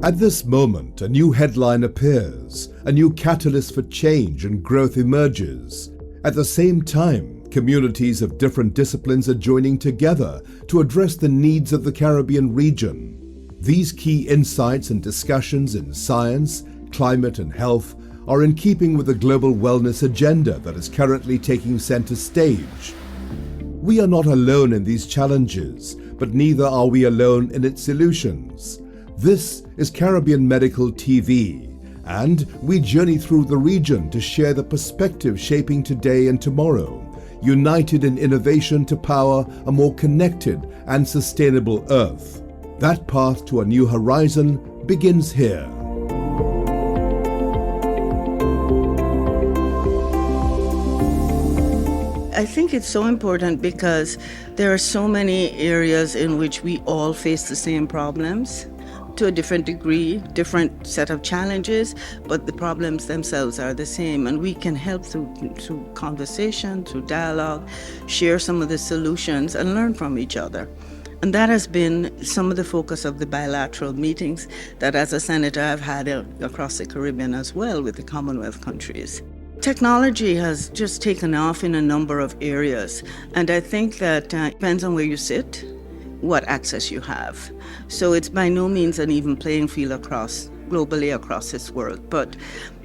At this moment, a new headline appears, a new catalyst for change and growth emerges. At the same time, communities of different disciplines are joining together to address the needs of the Caribbean region. These key insights and discussions in science, climate and health are in keeping with the global wellness agenda that is currently taking center stage. We are not alone in these challenges, but neither are we alone in its solutions. This is Caribbean Medical TV, and we journey through the region to share the perspective shaping today and tomorrow, united in innovation to power a more connected and sustainable Earth. That path to a new horizon begins here. I think it's so important because there are so many areas in which we all face the same problems. To a different degree, different set of challenges, but the problems themselves are the same, and we can help through conversation, through dialogue, share some of the solutions and learn from each other. And that has been some of the focus of the bilateral meetings that as a senator I've had across the Caribbean as well with the Commonwealth countries. Technology has just taken off in a number of areas, and I think that depends on where you sit, what access you have. So it's by no means an even playing field globally across this world. But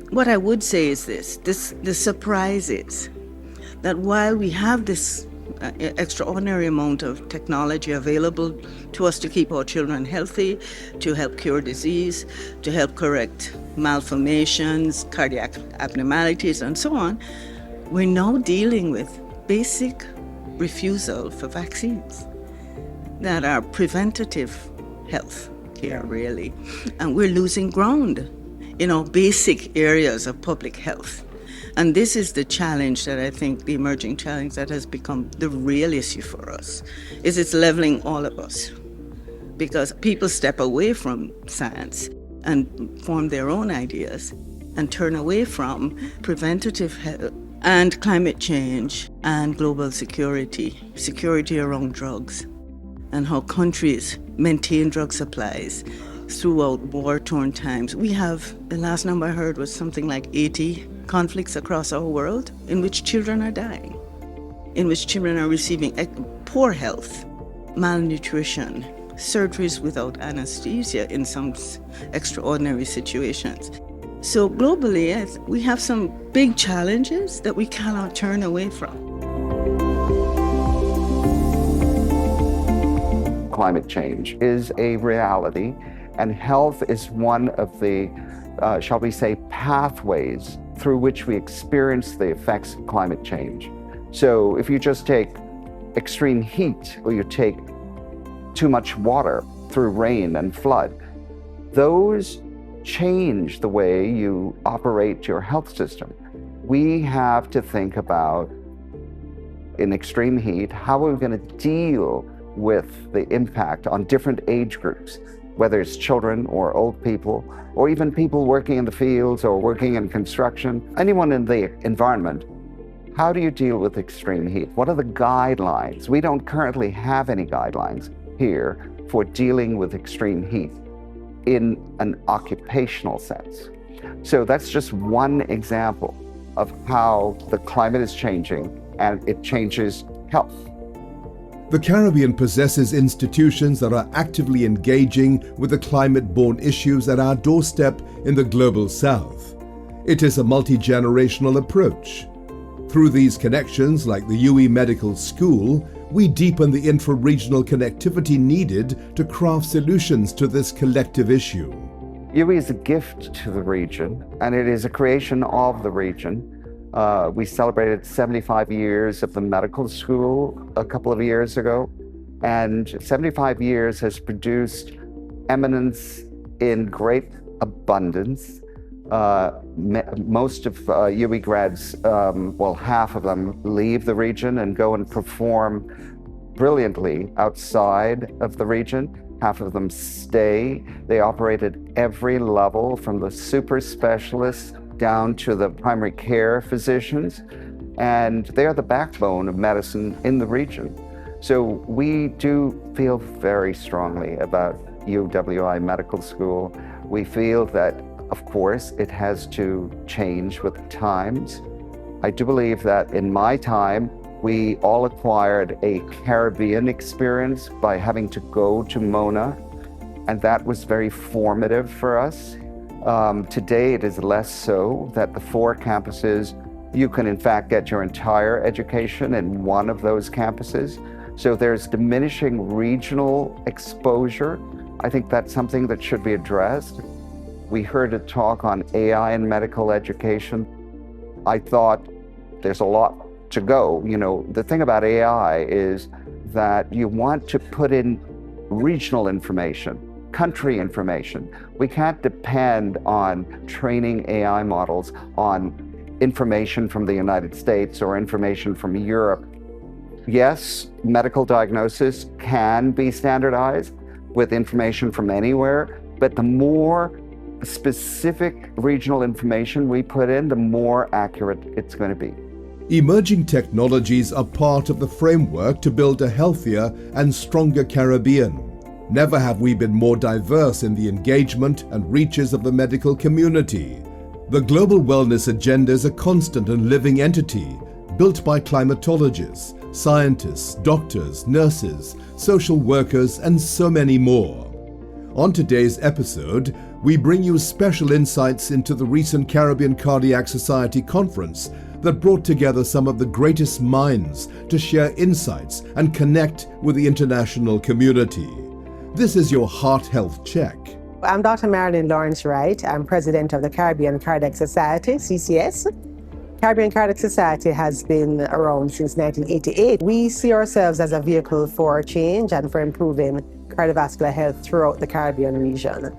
what I would say is the surprise is that while we have this extraordinary amount of technology available to us to keep our children healthy, to help cure disease, to help correct malformations, cardiac abnormalities, and so on, we're now dealing with basic refusal for vaccines that are preventative health care, really. And we're losing ground in our basic areas of public health. And this is the challenge that I think, the emerging challenge that has become the real issue for us, is it's leveling all of us. Because people step away from science and form their own ideas and turn away from preventative health and climate change and global security around drugs, and how countries maintain drug supplies throughout war-torn times. We have, the last number I heard was something like 80 conflicts across our world in which children are dying, in which children are receiving poor health, malnutrition, surgeries without anesthesia in some extraordinary situations. So globally, we have some big challenges that we cannot turn away from. Climate change is a reality, and health is one of the, shall we say, pathways through which we experience the effects of climate change. So if you just take extreme heat, or you take too much water through rain and flood, those change the way you operate your health system. We have to think about, in extreme heat, how are we going to deal with the impact on different age groups, whether it's children or old people, or even people working in the fields or working in construction, anyone in the environment. How do you deal with extreme heat? What are the guidelines? We don't currently have any guidelines here for dealing with extreme heat in an occupational sense. So that's just one example of how the climate is changing, and it changes health. The Caribbean possesses institutions that are actively engaging with the climate-borne issues at our doorstep in the global south. It is a multi-generational approach. Through these connections, like the UE Medical School, we deepen the intra-regional connectivity needed to craft solutions to this collective issue. UE is a gift to the region, and it is a creation of the region. We celebrated 75 years of the medical school a couple of years ago, and 75 years has produced eminence in great abundance. Most of UE grads, half of them leave the region and go and perform brilliantly outside of the region. Half of them stay. They operate at every level, from the super specialists down to the primary care physicians, and they are the backbone of medicine in the region. So we do feel very strongly about UWI Medical School. We feel that, of course, it has to change with the times. I do believe that in my time, we all acquired a Caribbean experience by having to go to Mona, and that was very formative for us. Today, it is less so that the 4 campuses, you can in fact get your entire education in one of those campuses. So there's diminishing regional exposure. I think that's something that should be addressed. We heard a talk on AI in medical education. I thought there's a lot to go. You know, the thing about AI is that you want to put in regional information, country information. We can't depend on training AI models on information from the United States or information from Europe. Yes, medical diagnosis can be standardized with information from anywhere, but the more specific regional information we put in, the more accurate it's going to be. Emerging technologies are part of the framework to build a healthier and stronger Caribbean. Never have we been more diverse in the engagement and reaches of the medical community. The global wellness agenda is a constant and living entity, built by climatologists, scientists, doctors, nurses, social workers, and so many more. On today's episode, we bring you special insights into the recent Caribbean Cardiac Society conference that brought together some of the greatest minds to share insights and connect with the international community. This is your Heart Health Check. I'm Dr. Marilyn Wright. I'm president of the Caribbean Cardiac Society, CCS. Caribbean Cardiac Society has been around since 1988. We see ourselves as a vehicle for change and for improving cardiovascular health throughout the Caribbean region.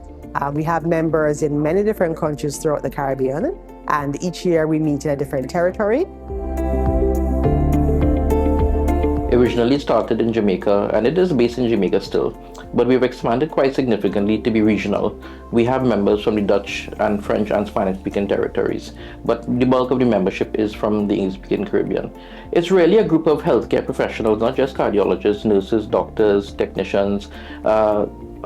We have members in many different countries throughout the Caribbean, and each year we meet in a different territory. Originally started in Jamaica, and it is based in Jamaica still, but we've expanded quite significantly to be regional. We have members from the Dutch and French and Spanish speaking territories, but the bulk of the membership is from the English speaking Caribbean. It's really a group of healthcare professionals, not just cardiologists, nurses, doctors, technicians,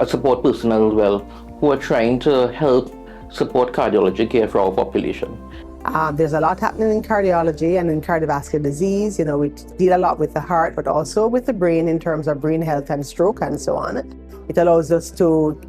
support personnel as well, who are trying to help support cardiology care for our population. There's a lot happening in cardiology and in cardiovascular disease. You know, we deal a lot with the heart, but also with the brain in terms of brain health and stroke and so on. It allows us to,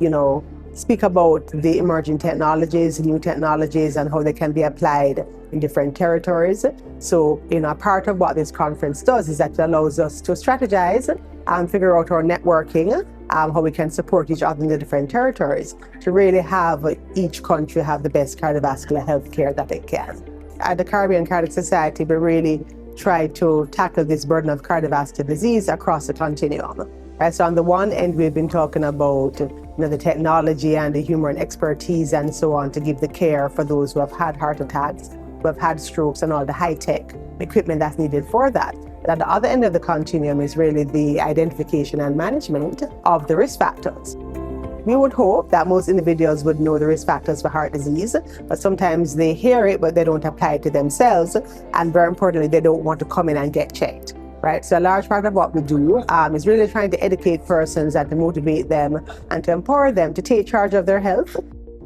speak about the emerging technologies, new technologies, and how they can be applied in different territories. So, part of what this conference does is that it allows us to strategize and figure out our networking, how we can support each other in the different territories to really have each country have the best cardiovascular health care that it can. At the Caribbean Cardiac Society, we really try to tackle this burden of cardiovascular disease across the continuum. Right, so on the one end, we've been talking about the technology and the human expertise and so on to give the care for those who have had heart attacks, who have had strokes, and all the high-tech equipment that's needed for that. At the other end of the continuum is really the identification and management of the risk factors. We would hope that most individuals would know the risk factors for heart disease, but sometimes they hear it, but they don't apply it to themselves. And very importantly, they don't want to come in and get checked. Right, so a large part of what we do is really trying to educate persons and to motivate them and to empower them to take charge of their health,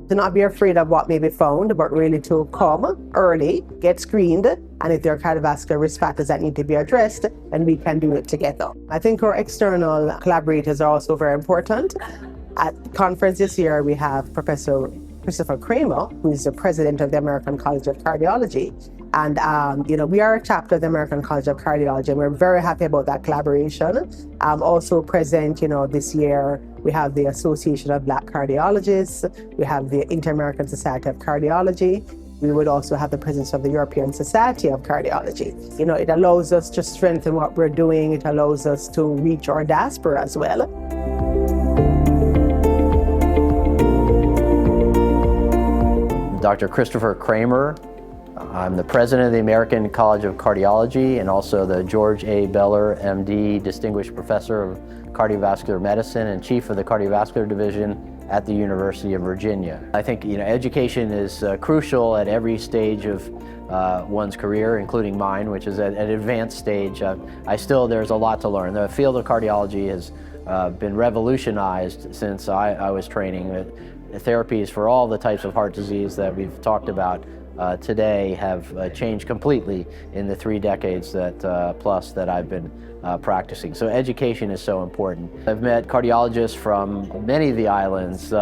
to not be afraid of what may be found, but really to come early, get screened, and if there are cardiovascular risk factors that need to be addressed, then we can do it together. I think our external collaborators are also very important. At the conference this year, we have Professor Christopher Kramer, who is the president of the American College of Cardiology. And, we are a chapter of the American College of Cardiology, and we're very happy about that collaboration. Also present, this year, we have the Association of Black Cardiologists, we have the Inter-American Society of Cardiology, we would also have the presence of the European Society of Cardiology. It allows us to strengthen what we're doing, it allows us to reach our diaspora as well. Dr. Christopher Kramer. I'm the president of the American College of Cardiology and also the George A. Beller, MD, Distinguished Professor of Cardiovascular Medicine and Chief of the Cardiovascular Division at the University of Virginia. I think education is crucial at every stage of one's career, including mine, which is at an advanced stage. There's a lot to learn. The field of cardiology has been revolutionized since I was training. therapies for all the types of heart disease that we've talked about today have changed completely in the 3 decades plus that I've been practicing. So education is so important. I've met cardiologists from many of the islands,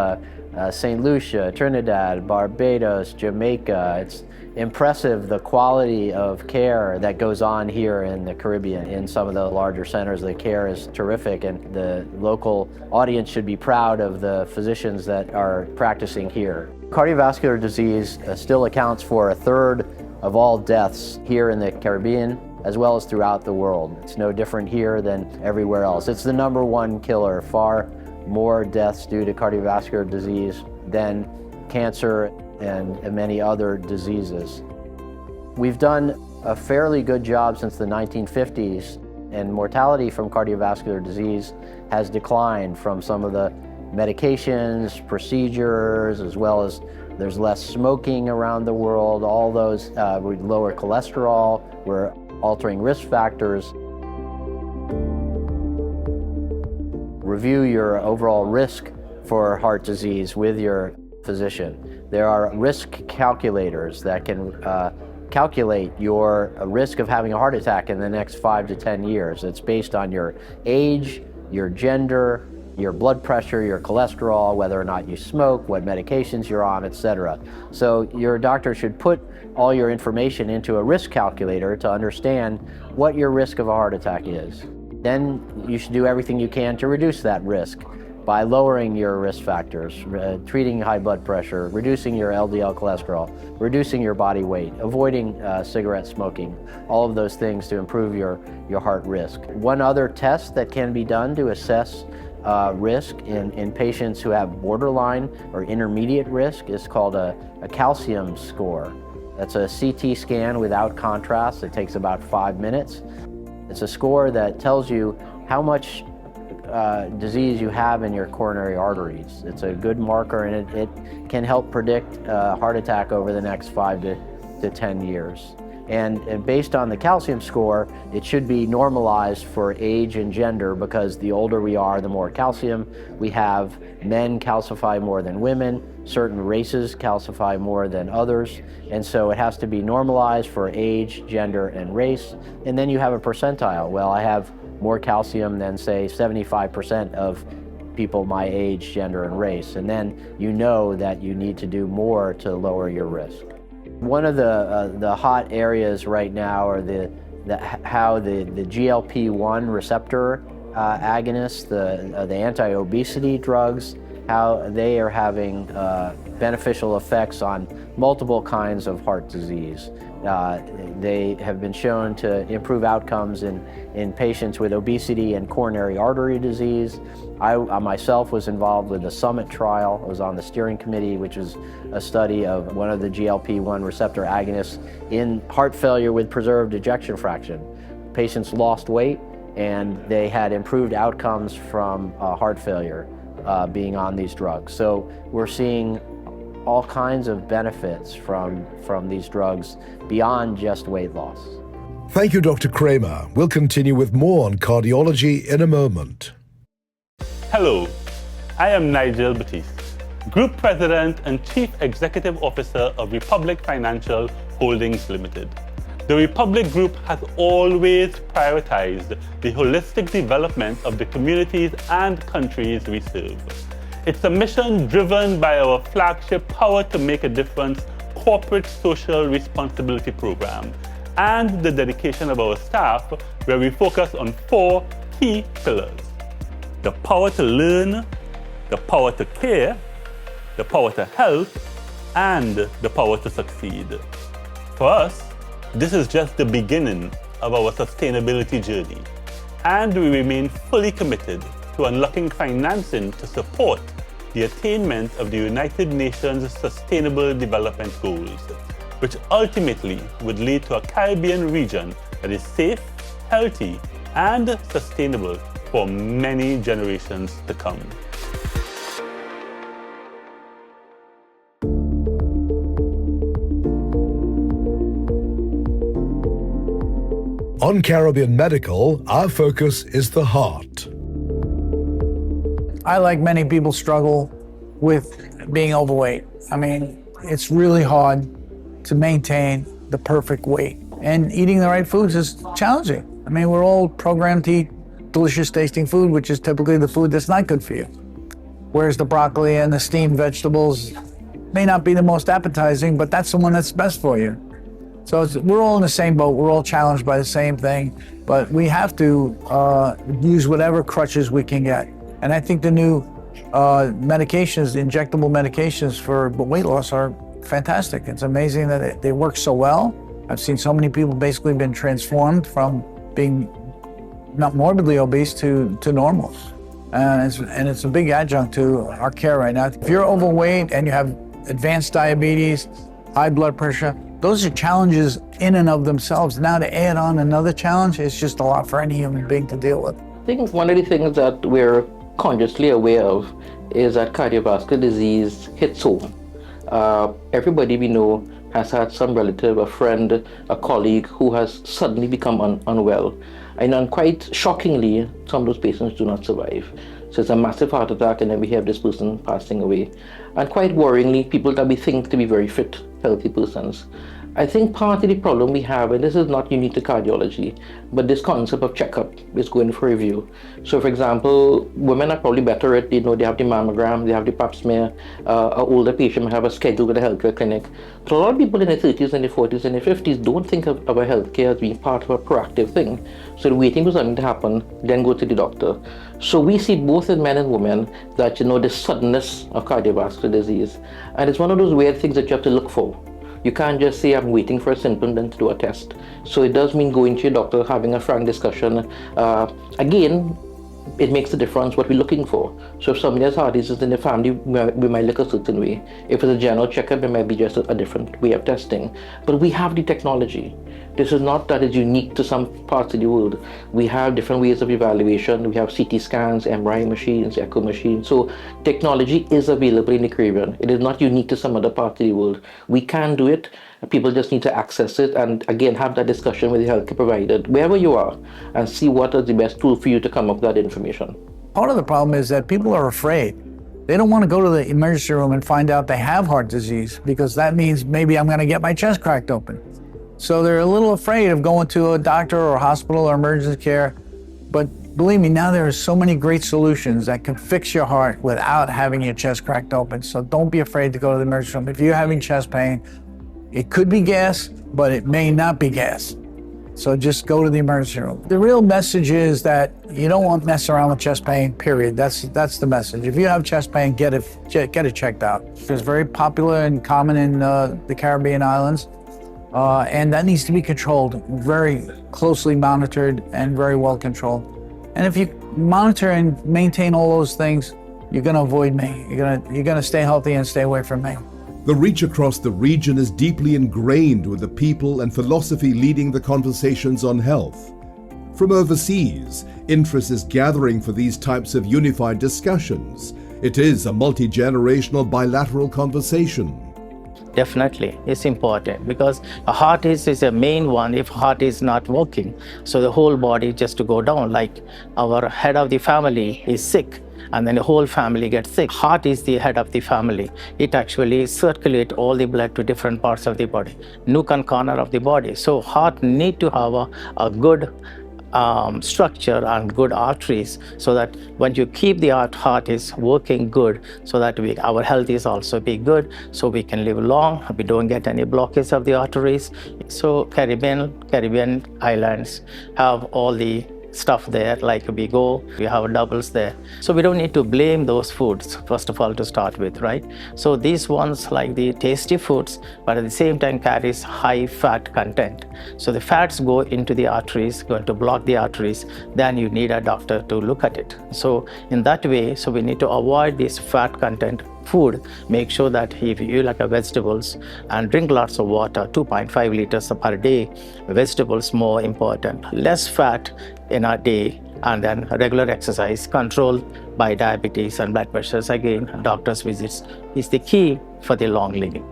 St. Lucia, Trinidad, Barbados, Jamaica. It's impressive the quality of care that goes on here in the Caribbean. In some of the larger centers, the care is terrific, and the local audience should be proud of the physicians that are practicing here. Cardiovascular disease still accounts for 1/3 of all deaths here in the Caribbean, as well as throughout the world. It's no different here than everywhere else. It's the #1 killer, far more deaths due to cardiovascular disease than cancer and many other diseases. We've done a fairly good job since the 1950s, and mortality from cardiovascular disease has declined from some of the medications, procedures, as well as there's less smoking around the world. All those, we lower cholesterol, we're altering risk factors. Review your overall risk for heart disease with your physician. There are risk calculators that can calculate your risk of having a heart attack in the next 5 to 10 years. It's based on your age, your gender, your blood pressure, your cholesterol, whether or not you smoke, what medications you're on, etc. So your doctor should put all your information into a risk calculator to understand what your risk of a heart attack is. Then you should do everything you can to reduce that risk by lowering your risk factors, treating high blood pressure, reducing your LDL cholesterol, reducing your body weight, avoiding cigarette smoking, all of those things to improve your heart risk. One other test that can be done to assess risk in patients who have borderline or intermediate risk is called a calcium score. That's a CT scan without contrast. It takes about 5 minutes. It's a score that tells you how much disease you have in your coronary arteries. It's a good marker, and it can help predict a heart attack over the next 5 to 10 years. And based on the calcium score, it should be normalized for age and gender, because the older we are, the more calcium we have. Men calcify more than women. Certain races calcify more than others. And so it has to be normalized for age, gender, and race. And then you have a percentile. Well, I have more calcium than, say, 75% of people my age, gender, and race. And then you know that you need to do more to lower your risk. One of the hot areas right now are how the GLP-1 receptor agonists, the anti-obesity drugs, how they are having beneficial effects on multiple kinds of heart disease. They have been shown to improve outcomes in patients with obesity and coronary artery disease. I myself was involved with the SUMMIT trial. I was on the steering committee, which is a study of one of the GLP-1 receptor agonists in heart failure with preserved ejection fraction. Patients lost weight, and they had improved outcomes from heart failure being on these drugs. So we're seeing all kinds of benefits from these drugs beyond just weight loss. Thank you, Dr. Kramer. We'll continue with more on cardiology in a moment. Hello, I am Nigel Batiste, Group President and Chief Executive Officer of Republic Financial Holdings Limited. The Republic Group has always prioritized the holistic development of the communities and countries we serve. It's a mission driven by our flagship Power to Make a Difference corporate social responsibility program and the dedication of our staff, where we focus on 4 key pillars: the power to learn, the power to care, the power to help, and the power to succeed. For us, this is just the beginning of our sustainability journey, and we remain fully committed to unlocking financing to support the attainment of the United Nations Sustainable Development Goals, which ultimately would lead to a Caribbean region that is safe, healthy, and sustainable for many generations to come. On Caribbean Medical, our focus is the heart. I, like many people, struggle with being overweight. I mean, it's really hard to maintain the perfect weight. And eating the right foods is challenging. I mean, we're all programmed to eat delicious tasting food, which is typically the food that's not good for you. Whereas the broccoli and the steamed vegetables may not be the most appetizing, but that's the one that's best for you. So we're all in the same boat. We're all challenged by the same thing, but we have to use whatever crutches we can get. And I think the new medications, the injectable medications for weight loss are fantastic. It's amazing that they work so well. I've seen so many people basically been transformed from being not morbidly obese to normal. And it's a big adjunct to our care right now. If you're overweight and you have advanced diabetes, high blood pressure, those are challenges in and of themselves. Now to add on another challenge, it's just a lot for any human being to deal with. I think one of the things that we're consciously aware of is that cardiovascular disease hits home. Everybody we know has had some relative, a friend, a colleague who has suddenly become unwell. And quite shockingly, some of those patients do not survive. So it's a massive heart attack, and then we have this person passing away. And quite worryingly, people that we think to be very fit, healthy persons. I think part of the problem we have, and this is not unique to cardiology, but this concept of checkup is going for review. So for example, women are probably better at, they have the mammogram, they have the pap smear, an older patient might have a schedule with a healthcare clinic. But a lot of people in their 30s and their 40s and their 50s don't think of our healthcare as being part of a proactive thing. So they're waiting for something to happen, then go to the doctor. So we see both in men and women that, the suddenness of cardiovascular disease. And it's one of those weird things that you have to look for. You can't just say, I'm waiting for a symptom, then to do a test. So it does mean going to your doctor, having a frank discussion. Again, it makes a difference what we're looking for. So if somebody has heart disease in the family, we might look a certain way. If it's a general checkup, it might be just a different way of testing. But we have the technology. This is not that it's unique to some parts of the world. We have different ways of evaluation. We have CT scans, MRI machines, echo machines. So technology is available in the Caribbean. It is not unique to some other part of the world. We can do it. People just need to access it and again have that discussion with the healthcare provider, wherever you are, and see what is the best tool for you to come up with that information. Part of the problem is that people are afraid. They don't want to go to the emergency room and find out they have heart disease, because that means maybe I'm going to get my chest cracked open. So they're a little afraid of going to a doctor or a hospital or emergency care. But believe me, now there are so many great solutions that can fix your heart without having your chest cracked open. So don't be afraid to go to the emergency room. If you're having chest pain, it could be gas, but it may not be gas. So just go to the emergency room. The real message is that you don't want to mess around with chest pain, period. That's the message. If you have chest pain, get it checked out. It's very popular and common in the Caribbean islands. And that needs to be controlled, very closely monitored and very well controlled. And if you monitor and maintain all those things, you're going to avoid me. You're going to stay healthy and stay away from me. The reach across the region is deeply ingrained with the people and philosophy leading the conversations on health. From overseas, interest is gathering for these types of unified discussions. It is a multi-generational bilateral conversation. Definitely, it's important because a heart is a main one if heart is not working. So the whole body just to go down, like our head of the family is sick and then the whole family gets sick. Heart is the head of the family. It actually circulates all the blood to different parts of the body, nook and corner of the body. So heart need to have a good structure and good arteries, so that when you keep the heart is working good, so that our health is also be good, so we can live long, we don't get any blockage of the arteries. So Caribbean islands have all the stuff there, like we have doubles there. So we don't need to blame those foods, first of all, to start with, right? So these ones like the tasty foods, but at the same time carries high fat content. So the fats go into the arteries, going to block the arteries, then you need a doctor to look at it. So in that way, so we need to avoid this fat content food. Make sure that if you like vegetables and drink lots of water, 2.5 liters per day, vegetables more important. Less fat in a day, and then regular exercise controlled by diabetes and blood pressures. Again, doctor's visits is the key for the long living.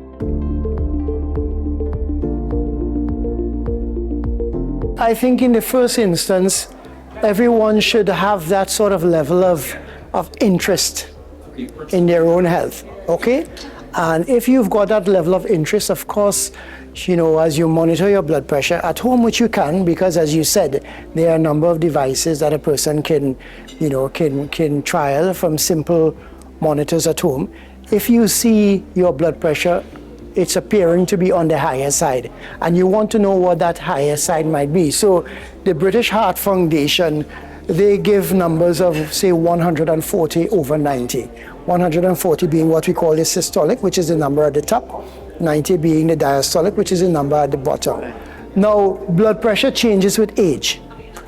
I think in the first instance, everyone should have that sort of level of interest in their own health, okay? And if you've got that level of interest, of course, as you monitor your blood pressure at home, which you can, because as you said, there are a number of devices that a person can trial from simple monitors at home. If you see your blood pressure, it's appearing to be on the higher side, and you want to know what that higher side might be. So the British Heart Foundation, they give numbers of, say, 140 over 90. 140 being what we call the systolic, which is the number at the top, 90 being the diastolic, which is the number at the bottom. Now, blood pressure changes with age,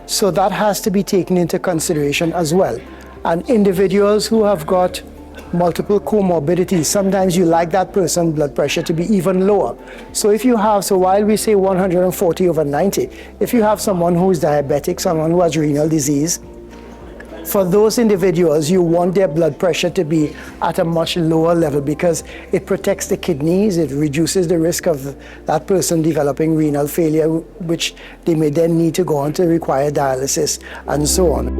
so that has to be taken into consideration as well. And individuals who have got multiple comorbidities, sometimes you like that person's blood pressure to be even lower. So if you have, while we say 140 over 90, if you have someone who is diabetic, someone who has renal disease, for those individuals, you want their blood pressure to be at a much lower level because it protects the kidneys, it reduces the risk of that person developing renal failure, which they may then need to go on to require dialysis and so on.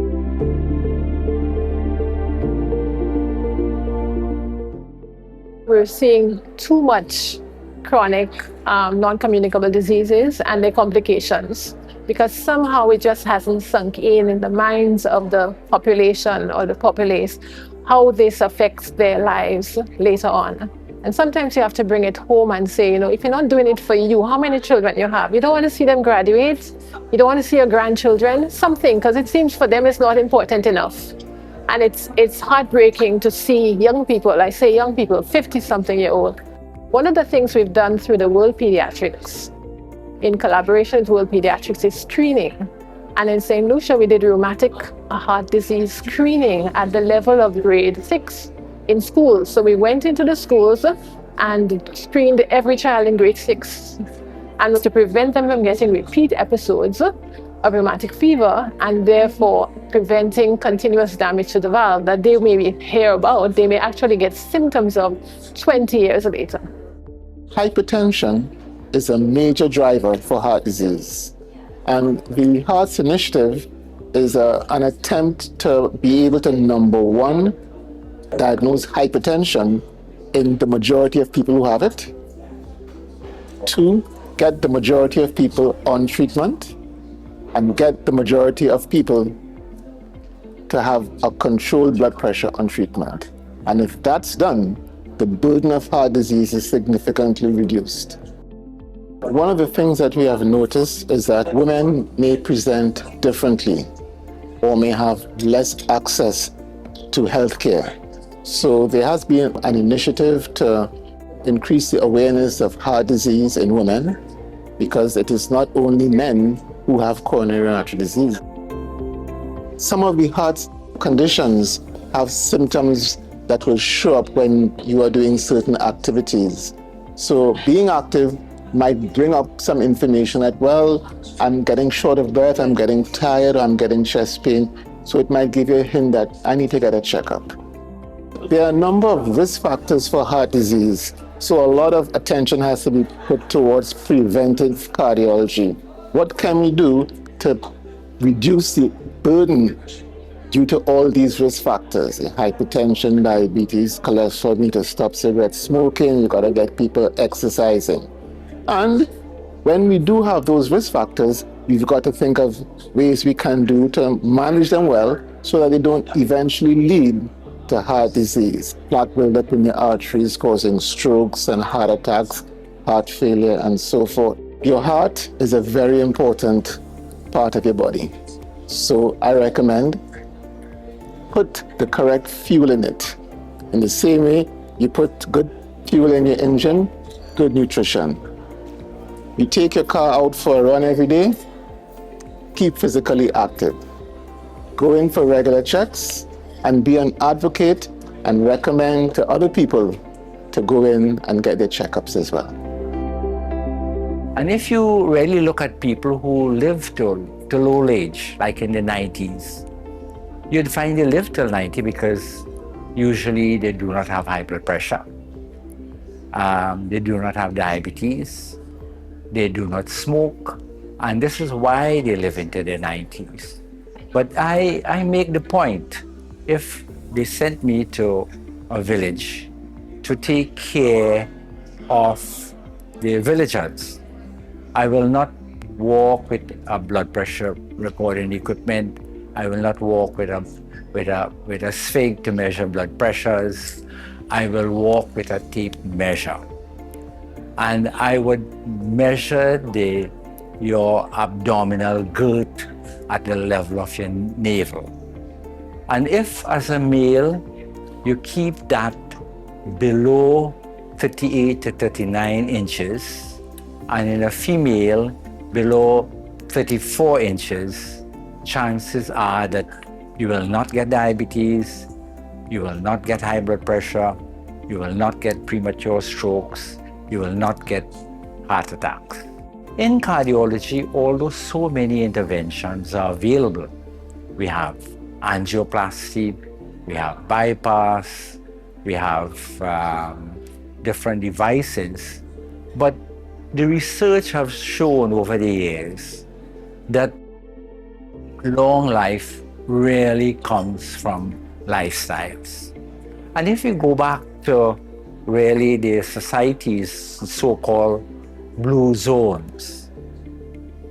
We're seeing too much chronic non-communicable diseases and their complications, because somehow it just hasn't sunk in the minds of the population or the populace how this affects their lives later on. And sometimes you have to bring it home and say, if you're not doing it for you, how many children you have? You don't want to see them graduate? You don't want to see your grandchildren? Something, because it seems for them it's not important enough. And it's heartbreaking to see young people, 50-something-year-old. One of the things we've done through the World Pediatrics, in collaboration with World Pediatrics, is screening. And in St. Lucia, we did rheumatic heart disease screening at the level of grade 6 in schools. So we went into the schools and screened every child in grade 6, and to prevent them from getting repeat episodes of rheumatic fever, and therefore preventing continuous damage to the valve that they may hear about, they may actually get symptoms of 20 years later. Hypertension is a major driver for heart disease. And the Hearts Initiative is an attempt to be able to, number one, diagnose hypertension in the majority of people who have it. 2, get the majority of people on treatment, and get the majority of people to have a controlled blood pressure on treatment. And if that's done, the burden of heart disease is significantly reduced. One of the things that we have noticed is that women may present differently or may have less access to health care. So there has been an initiative to increase the awareness of heart disease in women, because it is not only men who have coronary artery disease. Some of the heart conditions have symptoms that will show up when you are doing certain activities. So being active might bring up some information that, well, I'm getting short of breath, I'm getting tired, I'm getting chest pain. So it might give you a hint that I need to get a checkup. There are a number of risk factors for heart disease. So a lot of attention has to be put towards preventive cardiology. What can we do to reduce the burden due to all these risk factors? Hypertension, diabetes, cholesterol, need to stop cigarette smoking, you gotta get people exercising. And when we do have those risk factors, we've got to think of ways we can do to manage them well so that they don't eventually lead to heart disease. Plaque buildup in the arteries causing strokes and heart attacks, heart failure, and so forth. Your heart is a very important part of your body. So I recommend put the correct fuel in it. In the same way you put good fuel in your engine, good nutrition. You take your car out for a run every day, keep physically active. Go in for regular checks and be an advocate and recommend to other people to go in and get their checkups as well. And if you really look at people who live to old age, like in the 90s, you'd find they live till 90 because usually they do not have high blood pressure. They do not have diabetes. They do not smoke. And this is why they live into their 90s. But I make the point, if they sent me to or village to take care of the villagers. I will not walk with a blood pressure recording equipment. I will not walk with a sphinx to measure blood pressures. I will walk with a tape measure. And I would measure your abdominal girth at the level of your navel. And if, as a male, you keep that below 38 to 39 inches, and in a female, below 34 inches, chances are that you will not get diabetes, you will not get high blood pressure, you will not get premature strokes, you will not get heart attacks. In cardiology, although so many interventions are available, we have angioplasty, we have bypass, we have different devices, but the research has shown over the years that long life really comes from lifestyles. And if you go back to really the society's so-called blue zones,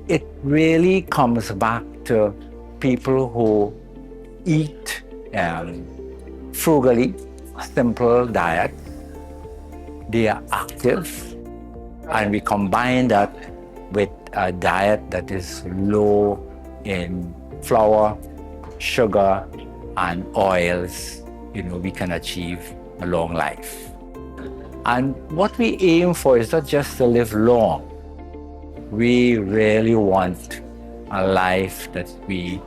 it really comes back to people who eat frugally, simple diet, they are active, and we combine that with a diet that is low in flour, sugar, and oils. We can achieve a long life. And what we aim for is not just to live long. We really want a life that we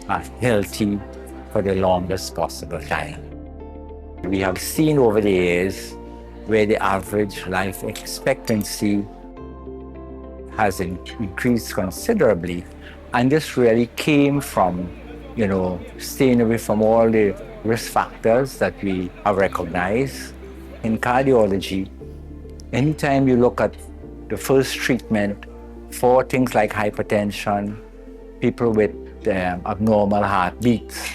are healthy for the longest possible time. We have seen over the years where the average life expectancy has increased considerably, and this really came from, staying away from all the risk factors that we have recognized. In cardiology, anytime you look at the first treatment for things like hypertension, people with abnormal heartbeats,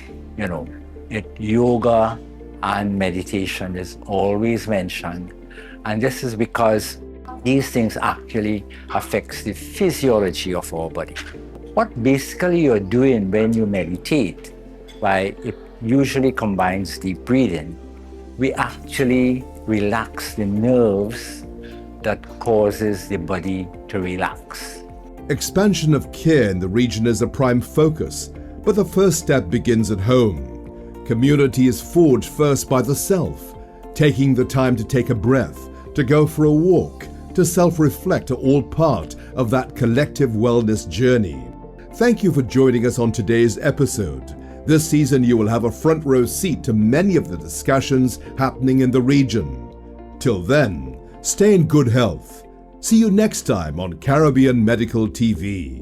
yoga and meditation is always mentioned. And this is because these things actually affects the physiology of our body. What basically you're doing when you meditate, it usually combines deep breathing, we actually relax the nerves that causes the body to relax. Expansion of care in the region is a prime focus, but the first step begins at home. Community is forged first by the self. Taking the time to take a breath, to go for a walk, to self-reflect are all part of that collective wellness journey. Thank you for joining us on today's episode. This season you will have a front row seat to many of the discussions happening in the region. Till then, stay in good health. See you next time on Caribbean Medical TV.